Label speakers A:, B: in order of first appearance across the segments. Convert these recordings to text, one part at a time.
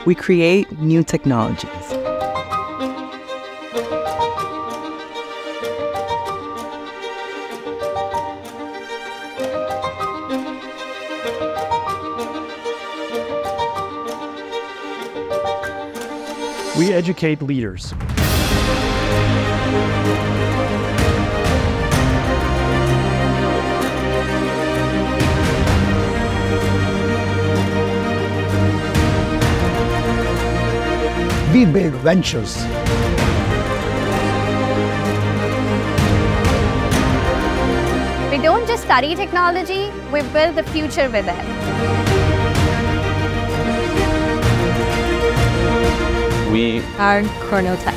A: we create new technologies.
B: We educate leaders.
C: We build ventures.
D: We don't just study technology, we build the future with it.
E: We
D: Are Cornell Tech.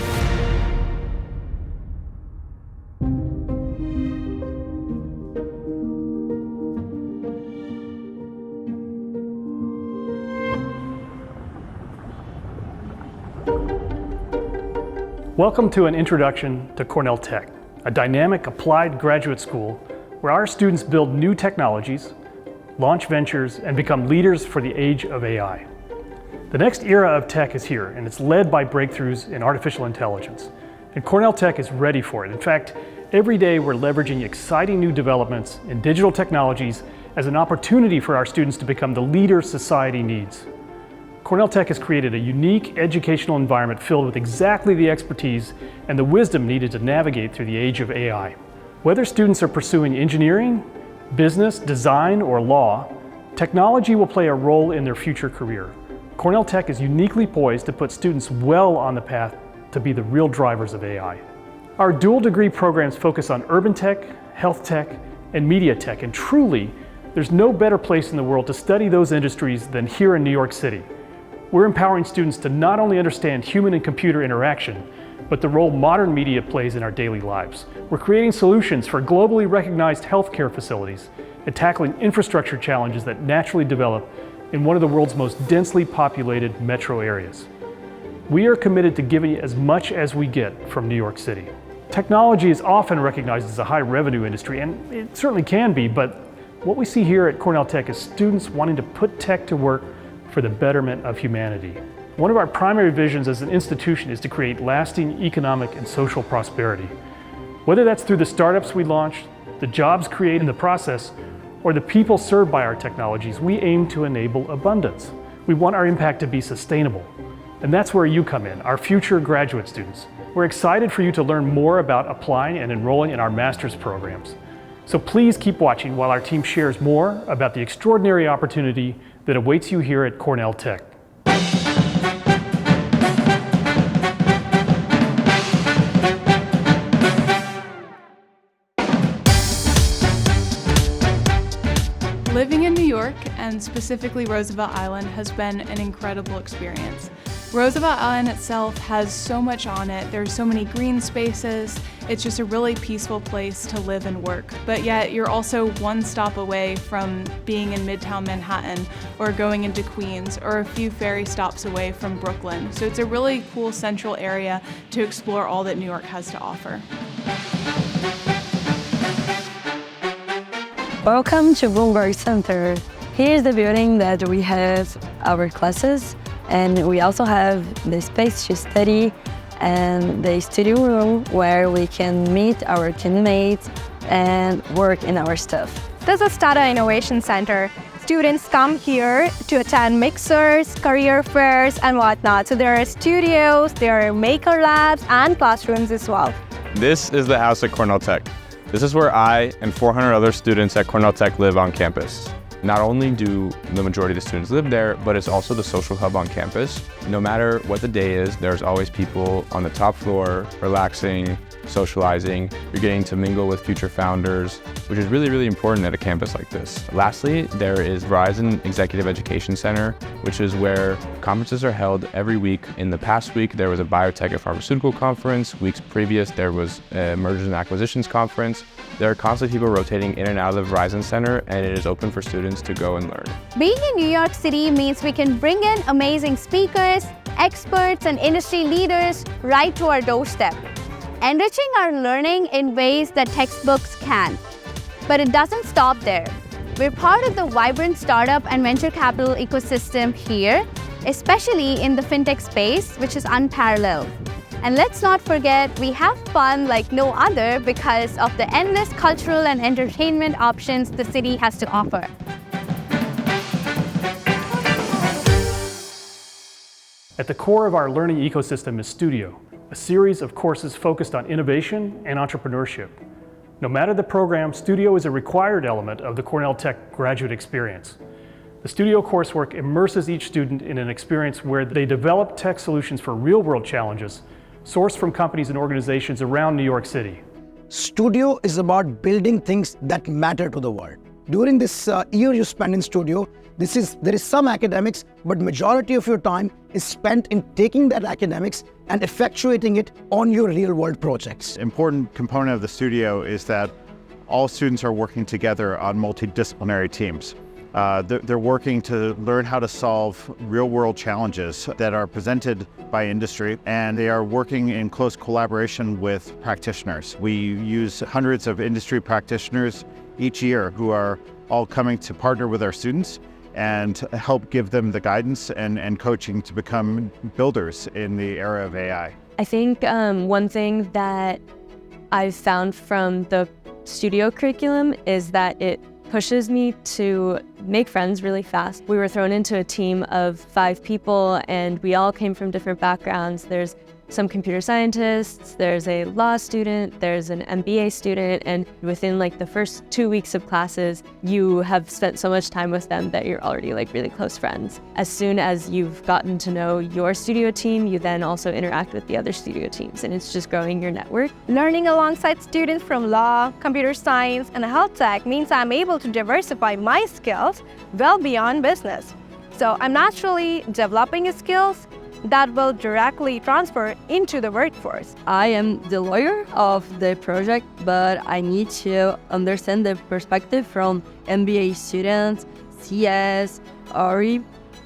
B: Welcome to an introduction to Cornell Tech, a dynamic applied graduate school where our students build new technologies, launch ventures, and become leaders for the age of AI. The next era of tech is here, and it's led by breakthroughs in artificial intelligence. And Cornell Tech is ready for it. In fact, every day we're leveraging exciting new developments in digital technologies as an opportunity for our students to become the leaders society needs. Cornell Tech has created a unique educational environment filled with exactly the expertise and the wisdom needed to navigate through the age of AI. Whether students are pursuing engineering, business, design, or law, technology will play a role in their future career. Cornell Tech is uniquely poised to put students well on the path to be the real drivers of AI. Our dual degree programs focus on urban tech, health tech, and media tech, and truly, there's no better place in the world to study those industries than here in New York City. We're empowering students to not only understand human and computer interaction, but the role modern media plays in our daily lives. We're creating solutions for globally recognized healthcare facilities and tackling infrastructure challenges that naturally develop in one of the world's most densely populated metro areas. We are committed to giving as much as we get from New York City. Technology is often recognized as a high revenue industry, and it certainly can be, but what we see here at Cornell Tech is students wanting to put tech to work for the betterment of humanity. One of our primary visions as an institution is to create lasting economic and social prosperity. Whether that's through the startups we launch, the jobs created in the process, or the people served by our technologies, we aim to enable abundance. We want our impact to be sustainable. And that's where you come in, our future graduate students. We're excited for you to learn more about applying and enrolling in our master's programs. So please keep watching while our team shares more about the extraordinary opportunity that awaits you here at Cornell Tech.
F: Living in New York, and specifically Roosevelt Island, has been an incredible experience. Roosevelt Island itself has so much on it. There's so many green spaces. It's just a really peaceful place to live and work. But yet you're also one stop away from being in Midtown Manhattan or going into Queens or a few ferry stops away from Brooklyn. So it's a really cool central area to explore all that New York has to offer.
G: Welcome to Bloomberg Center. Here's the building that we have our classes, and we also have the space to study and the studio room where we can meet our teammates and work in our stuff.
D: This is Tata Innovation Center. Students come here to attend mixers, career fairs, and whatnot. So there are studios, there are maker labs, and classrooms as well.
E: This is the house at Cornell Tech. This is where I and 400 other students at Cornell Tech live on campus. Not only do the majority of the students live there, but it's also the social hub on campus. No matter what the day is, there's always people on the top floor, relaxing, socializing. You're getting to mingle with future founders, which is really, really important at a campus like this. Lastly, there is Verizon Executive Education Center, which is where conferences are held every week. In the past week, there was a biotech and pharmaceutical conference. Weeks previous, there was a mergers and acquisitions conference. There are constantly people rotating in and out of the Verizon Center, and it is open for students to go and learn.
D: Being in New York City means we can bring in amazing speakers, experts, and industry leaders right to our doorstep, enriching our learning in ways that textbooks can. But it doesn't stop there. We're part of the vibrant startup and venture capital ecosystem here, especially in the fintech space, which is unparalleled. And let's not forget, we have fun like no other because of the endless cultural and entertainment options the city has to offer.
B: At the core of our learning ecosystem is Studio, a series of courses focused on innovation and entrepreneurship. No matter the program, Studio is a required element of the Cornell Tech graduate experience. The Studio coursework immerses each student in an experience where they develop tech solutions for real-world challenges, sourced from companies and organizations around New York City.
C: Studio is about building things that matter to the world. During this year you spend in Studio, there is some academics, but majority of your time is spent in taking that academics and effectuating it on your real-world projects.
H: Important component of the Studio is that all students are working together on multidisciplinary teams. They're working to learn how to solve real-world challenges that are presented by industry, and they are working in close collaboration with practitioners. We use hundreds of industry practitioners each year who are all coming to partner with our students and help give them the guidance and coaching to become builders in the era of AI.
G: I think one thing that I've found from the Studio curriculum is that it pushes me to make friends really fast. We were thrown into a team of 5 people and we all came from different backgrounds. There's some computer scientists, there's a law student, there's an MBA student, and within like the first 2 weeks of classes, you have spent so much time with them that you're already like really close friends. As soon as you've gotten to know your Studio team, you then also interact with the other Studio teams, and it's just growing your network.
D: Learning alongside students from law, computer science, and health tech means I'm able to diversify my skills well beyond business. So I'm naturally developing skills that will directly transfer into the workforce.
G: I am the lawyer of the project, but I need to understand the perspective from MBA students, CS, RE,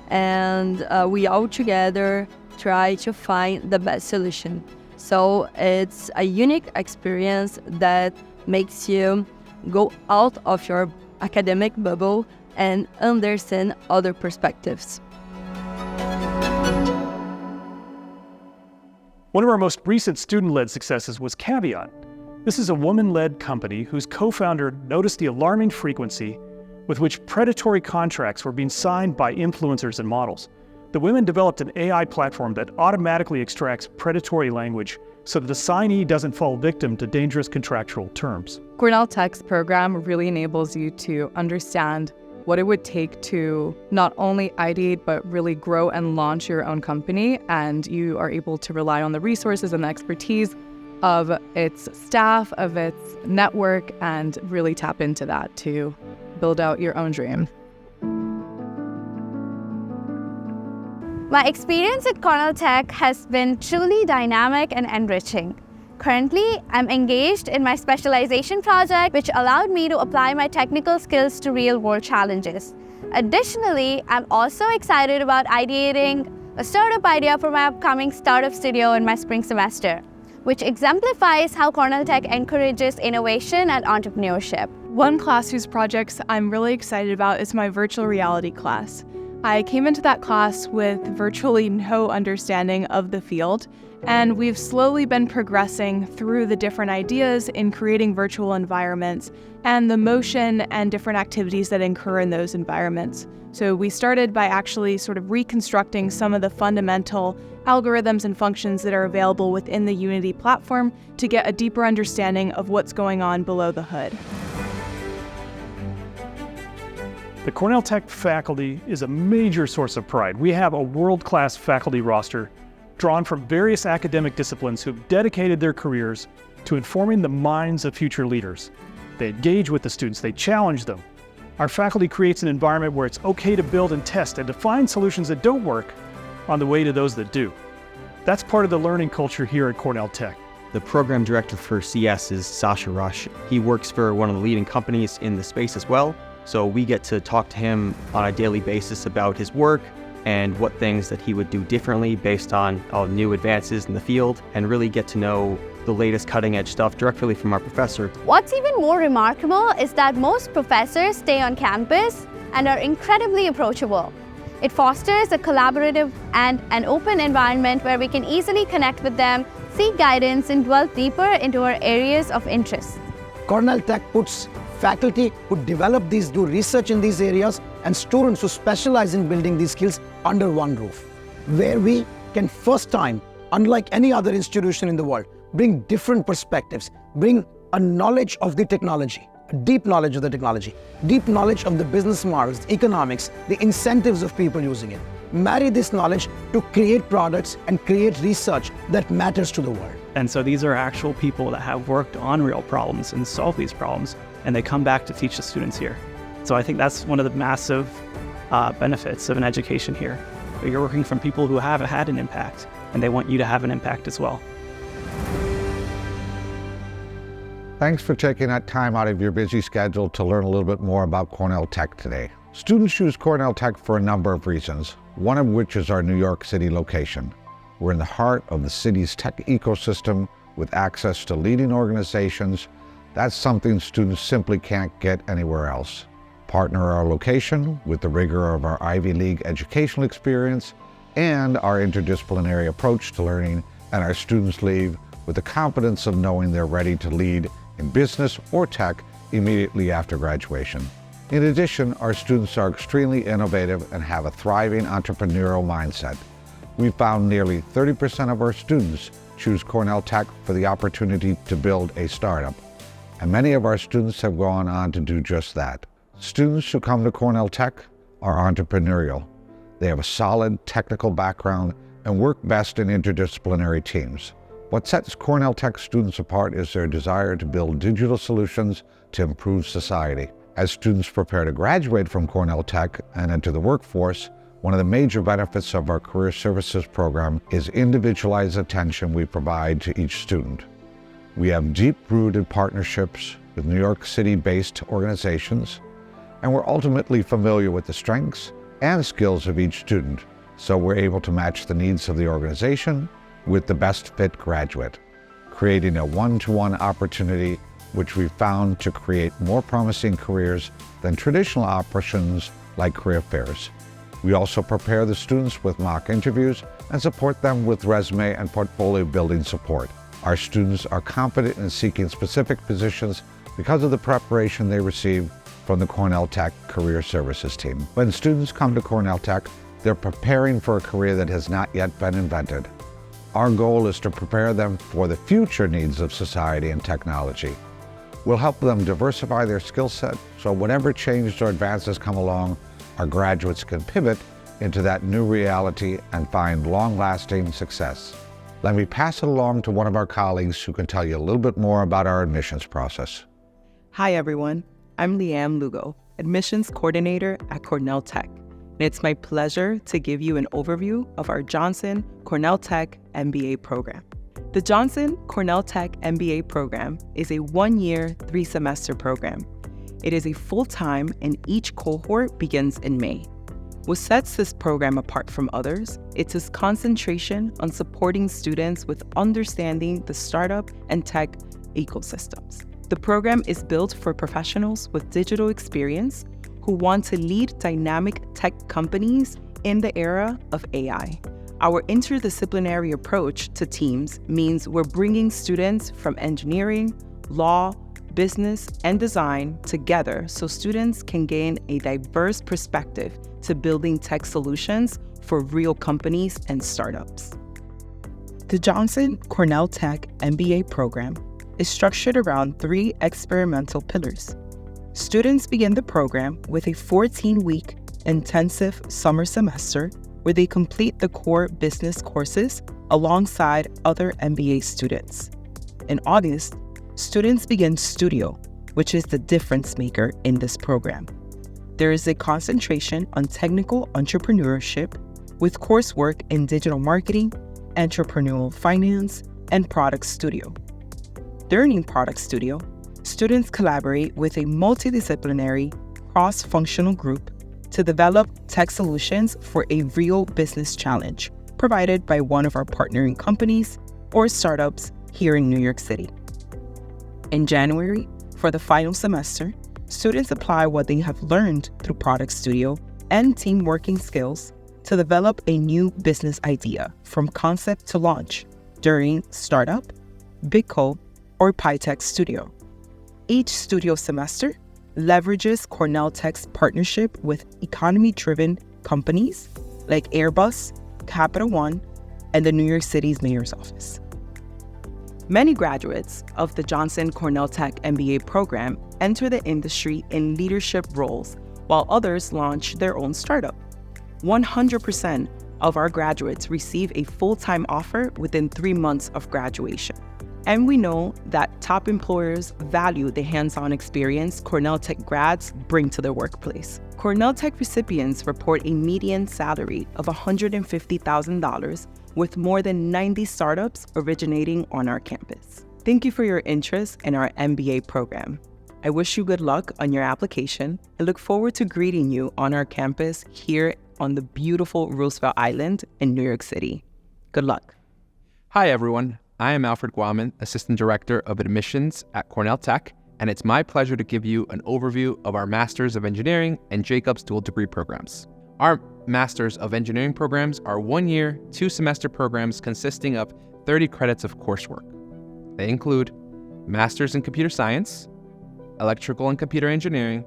G: and we all together try to find the best solution. So it's a unique experience that makes you go out of your academic bubble and understand other perspectives.
B: One of our most recent student-led successes was Cavion. This is a woman-led company whose co-founder noticed the alarming frequency with which predatory contracts were being signed by influencers and models. The women developed an AI platform that automatically extracts predatory language so that the signee doesn't fall victim to dangerous contractual terms.
I: Cornell Tech's program really enables you to understand what it would take to not only ideate, but really grow and launch your own company. And you are able to rely on the resources and the expertise of its staff, of its network, and really tap into that to build out your own dream.
D: My experience at Cornell Tech has been truly dynamic and enriching. Currently, I'm engaged in my specialization project, which allowed me to apply my technical skills to real-world challenges. Additionally, I'm also excited about ideating a startup idea for my upcoming startup studio in my spring semester, which exemplifies how Cornell Tech encourages innovation and entrepreneurship.
F: One class whose projects I'm really excited about is my virtual reality class. I came into that class with virtually no understanding of the field, and we've slowly been progressing through the different ideas in creating virtual environments and the motion and different activities that occur in those environments. So we started by actually sort of reconstructing some of the fundamental algorithms and functions that are available within the Unity platform to get a deeper understanding of what's going on below the hood.
B: The Cornell Tech faculty is a major source of pride. We have a world-class faculty roster drawn from various academic disciplines who've dedicated their careers to informing the minds of future leaders. They engage with the students, they challenge them. Our faculty creates an environment where it's okay to build and test and to find solutions that don't work on the way to those that do. That's part of the learning culture here at Cornell Tech.
J: The program director for CS is Sasha Rush. He works for one of the leading companies in the space as well, so we get to talk to him on a daily basis about his work and what things that he would do differently based on all new advances in the field, and really get to know the latest cutting-edge stuff directly from our professor.
D: What's even more remarkable is that most professors stay on campus and are incredibly approachable. It fosters a collaborative and an open environment where we can easily connect with them, seek guidance, and delve deeper into our areas of interest.
C: Cornell Tech puts faculty who develop these, do research in these areas, and students who specialize in building these skills under one roof, where we can first time, unlike any other institution in the world, bring different perspectives, bring a knowledge of the technology, a deep knowledge of the technology, deep knowledge of the business models, economics, the incentives of people using it. Marry this knowledge to create products and create research that matters to the world.
K: And so these are actual people that have worked on real problems and solved these problems, and they come back to teach the students here. So I think that's one of the massive benefits of an education here. You're working from people who have had an impact, and they want you to have an impact as well.
L: Thanks for taking that time out of your busy schedule to learn a little bit more about Cornell Tech today. Students choose Cornell Tech for a number of reasons, one of which is our New York City location. We're in the heart of the city's tech ecosystem with access to leading organizations. That's something students simply can't get anywhere else. Partner our location with the rigor of our Ivy League educational experience and our interdisciplinary approach to learning, and our students leave with the confidence of knowing they're ready to lead in business or tech immediately after graduation. In addition, our students are extremely innovative and have a thriving entrepreneurial mindset. We found nearly 30% of our students choose Cornell Tech for the opportunity to build a startup, and many of our students have gone on to do just that. Students who come to Cornell Tech are entrepreneurial. They have a solid technical background and work best in interdisciplinary teams. What sets Cornell Tech students apart is their desire to build digital solutions to improve society. As students prepare to graduate from Cornell Tech and enter the workforce, one of the major benefits of our Career Services program is individualized attention we provide to each student. We have deep-rooted partnerships with New York City-based organizations, and we're ultimately familiar with the strengths and skills of each student, so we're able to match the needs of the organization with the best fit graduate, creating a one-to-one opportunity which we found to create more promising careers than traditional options like career fairs. We also prepare the students with mock interviews and support them with resume and portfolio building support. Our students are confident in seeking specific positions because of the preparation they receive from the Cornell Tech Career Services team. When students come to Cornell Tech, they're preparing for a career that has not yet been invented. Our goal is to prepare them for the future needs of society and technology. We'll help them diversify their skill set so whatever changes or advances come along, our graduates can pivot into that new reality and find long-lasting success. Let me pass it along to one of our colleagues who can tell you a little bit more about our admissions process.
M: Hi everyone, I'm Leanne Lugo, Admissions Coordinator at Cornell Tech. And it's my pleasure to give you an overview of our Johnson Cornell Tech MBA program. The Johnson Cornell Tech MBA program is a 1-year, 3-semester program. It is a full-time and each cohort begins in May. What sets this program apart from others is its concentration on supporting students with understanding the startup and tech ecosystems. The program is built for professionals with digital experience who want to lead dynamic tech companies in the era of AI. Our interdisciplinary approach to teams means we're bringing students from engineering, law, business, and design together so students can gain a diverse perspective to building tech solutions for real companies and startups. The Johnson Cornell Tech MBA program is structured around 3 experimental pillars. Students begin the program with a 14-week intensive summer semester where they complete the core business courses alongside other MBA students. In August, students begin Studio, which is the difference maker in this program. There is a concentration on technical entrepreneurship with coursework in digital marketing, entrepreneurial finance, and Product Studio. During Product Studio, students collaborate with a multidisciplinary, cross-functional group to develop tech solutions for a real business challenge provided by one of our partnering companies or startups here in New York City. In January, for the final semester, students apply what they have learned through Product Studio and team working skills to develop a new business idea from concept to launch during startup, Big Co, or PyTech Studio. Each studio semester leverages Cornell Tech's partnership with economy-driven companies like Airbus, Capital One, and the New York City's Mayor's Office. Many graduates of the Cornell Tech MBA program enter the industry in leadership roles, while others launch their own startup. 100% of our graduates receive a full-time offer within 3 months of graduation. And we know that top employers value the hands-on experience Cornell Tech grads bring to their workplace. Cornell Tech recipients report a median salary of $150,000 with more than 90 startups originating on our campus. Thank you for your interest in our MBA program. I wish you good luck on your application and look forward to greeting you on our campus here on the beautiful Roosevelt Island in New York City. Good luck.
E: Hi, everyone. I am Alfred Guaman, Assistant Director of Admissions at Cornell Tech, and it's my pleasure to give you an overview of our Masters of Engineering and Jacobs Dual Degree programs. Our Masters of Engineering programs are 1-year, 2-semester programs consisting of 30 credits of coursework. They include Masters in Computer Science, Electrical and Computer Engineering,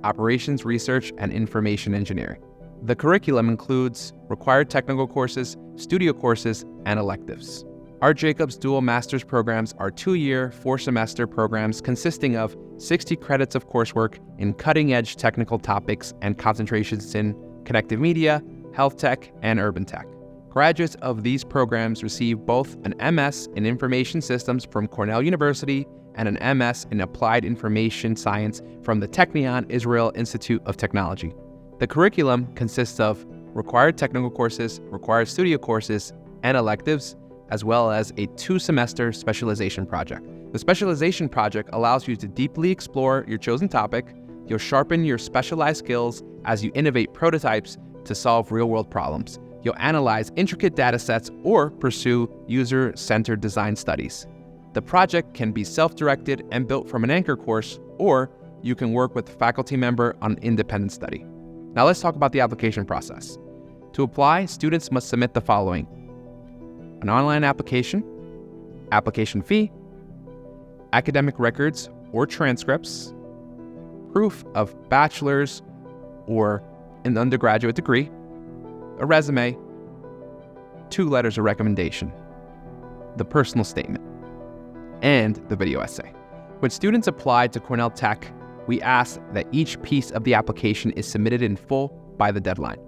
E: Operations Research, and Information Engineering. The curriculum includes required technical courses, studio courses, and electives. Our Jacobs Dual Master's programs are 2-year, 4-semester programs consisting of 60 credits of coursework in cutting-edge technical topics and concentrations in connected media, health tech, and urban tech. Graduates of these programs receive both an MS in Information Systems from Cornell University and an MS in Applied Information Science from the Technion Israel Institute of Technology. The curriculum consists of required technical courses, required studio courses, and electives, as well as a 2-semester specialization project. The specialization project allows you to deeply explore your chosen topic. You'll sharpen your specialized skills as you innovate prototypes to solve real-world problems. You'll analyze intricate data sets or pursue user-centered design studies. The project can be self-directed and built from an anchor course, or you can work with a faculty member on independent study. Now let's talk about the application process. To apply, students must submit the following: an online application, application fee, academic records or transcripts, proof of bachelor's or an undergraduate degree, a resume, 2 letters of recommendation, the personal statement, and the video essay. When students apply to Cornell Tech, we ask that each piece of the application is submitted in full by the deadline.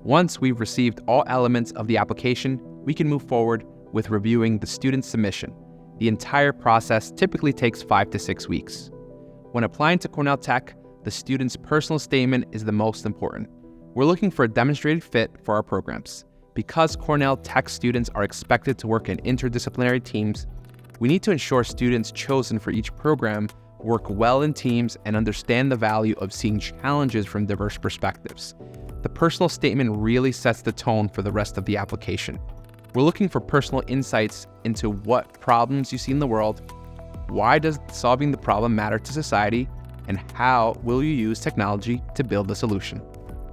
E: Once we've received all elements of the application, we can move forward with reviewing the student's submission. The entire process typically takes 5 to 6 weeks. When applying to Cornell Tech, the student's personal statement is the most important. We're looking for a demonstrated fit for our programs. Because Cornell Tech students are expected to work in interdisciplinary teams, we need to ensure students chosen for each program work well in teams and understand the value of seeing challenges from diverse perspectives. The personal statement really sets the tone for the rest of the application. We're looking for personal insights into what problems you see in the world, why does solving the problem matter to society, and how will you use technology to build the solution.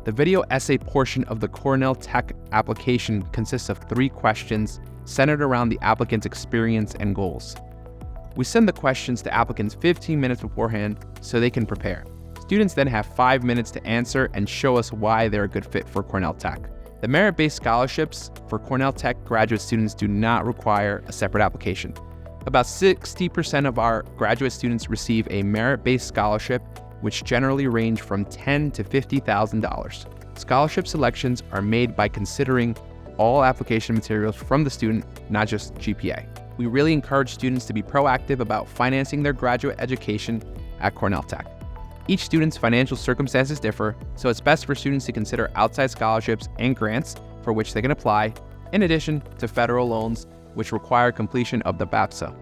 E: The video essay portion of the Cornell Tech application consists of 3 questions centered around the applicant's experience and goals. We send the questions to applicants 15 minutes beforehand so they can prepare. Students then have 5 minutes to answer and show us why they're a good fit for Cornell Tech. The merit-based scholarships for Cornell Tech graduate students do not require a separate application. About 60% of our graduate students receive a merit-based scholarship, which generally range from $10,000 to $50,000. Scholarship selections are made by considering all application materials from the student, not just GPA. We really encourage students to be proactive about financing their graduate education at Cornell Tech. Each student's financial circumstances differ, so it's best for students to consider outside scholarships and grants for which they can apply, in addition to federal loans, which require completion of the BAPSA.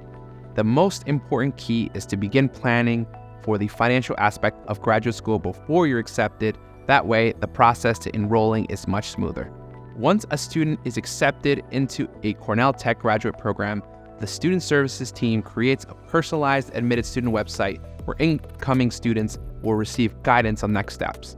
E: The most important key is to begin planning for the financial aspect of graduate school before you're accepted. That way, the process to enrolling is much smoother. Once a student is accepted into a Cornell Tech graduate program, the Student Services team creates a personalized admitted student website where incoming students will receive guidance on next steps.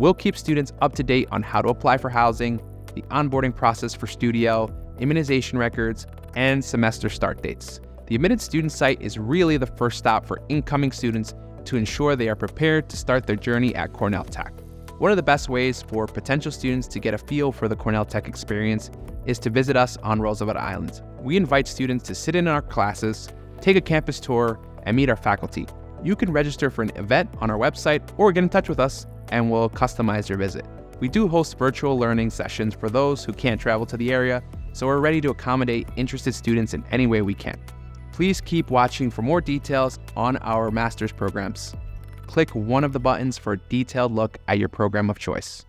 N: We'll keep students up to date on how to apply for housing, the onboarding process for studio, immunization records, and semester start dates. The admitted student site is really the first stop for incoming students to ensure they are prepared to start their journey at Cornell Tech. One of the best ways for potential students to get a feel for the Cornell Tech experience is to visit us on Roosevelt Island. We invite students to sit in our classes, take a campus tour, and meet our faculty. You can register for an event on our website or get in touch with us and we'll customize your visit. We do host virtual learning sessions for those who can't travel to the area, so we're ready to accommodate interested students in any way we can. Please keep watching for more details on our master's programs. Click one of the buttons for a detailed look at your program of choice.